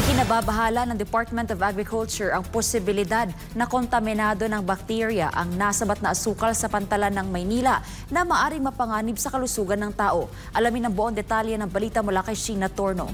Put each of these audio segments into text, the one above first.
Ikinababahala ng Department of Agriculture ang posibilidad na kontaminado ng bakterya ang nasabat na asukal sa pantalan ng Maynila na maaring mapanganib sa kalusugan ng tao. Alamin ang buong detalye ng balita mula kay Sheena Torno.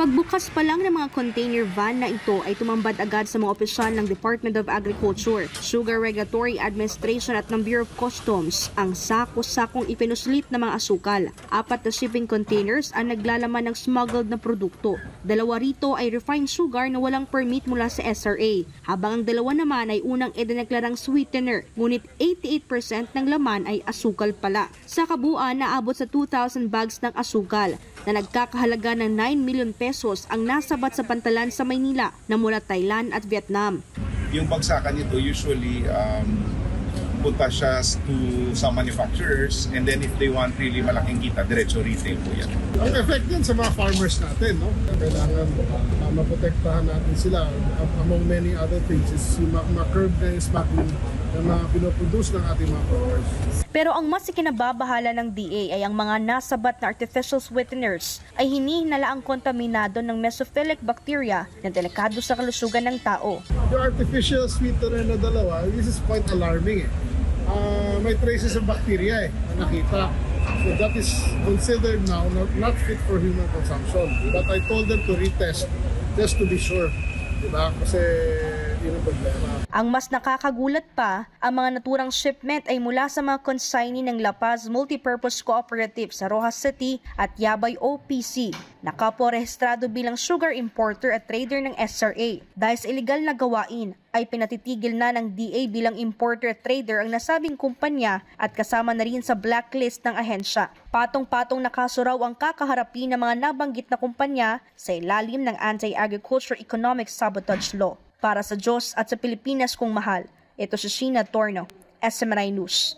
Pagbukas pa lang ng mga container van na ito ay tumambad agad sa mga opisyal ng Department of Agriculture, Sugar Regulatory Administration at ng Bureau of Customs ang sako-sakong ipinuslit na mga asukal. 4 na shipping containers ang naglalaman ng smuggled na produkto. 2 rito ay refined sugar na walang permit mula sa SRA, habang ang 2 naman ay unang idineklarang sweetener, ngunit 88% ng laman ay asukal pala. Sa kabuuan, naabot sa 2,000 bags ng asukal na nagkakahalaga ng 9 million pesos ang nasabat sa pantalan sa Maynila na mula Thailand at Vietnam. Yung bagsakan nito usually punta siya to some manufacturers, and then if they want really malaking kita, diretso retail po yan. Ang effect yan sa mga farmers natin, no? Kailangan maprotektahan natin sila. Among many other things is ma-curb na yung smuggling na mga pinoproduce ng ating mga farmers. Pero ang mas ikinababahala ng DA ay ang mga nasabat na artificial sweeteners ay hinihinala ang kontaminado ng mesophilic bacteria na delikado sa kalusugan ng tao. Yung artificial sweetener na 2, this is quite alarming. May traces of bacteria na nakita. So that is considered now not fit for human consumption. But I told them to retest just to be sure. Diba? Kasi yun ang problema. Ang mas nakakagulat pa, ang mga naturang shipment ay mula sa mga consignee ng La Paz Multipurpose Cooperative sa Rojas City at Yabay OPC, na kapwa-rehistrado bilang sugar importer at trader ng SRA. Dahil sa illegal na gawain, ay pinatitigil na ng DA bilang importer at trader ang nasabing kumpanya at kasama na rin sa blacklist ng ahensya. Patong-patong na kaso raw ang kakaharapin ng mga nabanggit na kumpanya sa ilalim ng Anti-Agriculture Economic Sabotage Law. Para sa Diyos at sa Pilipinas kong mahal, ito si Sheena Torno, SMNI News.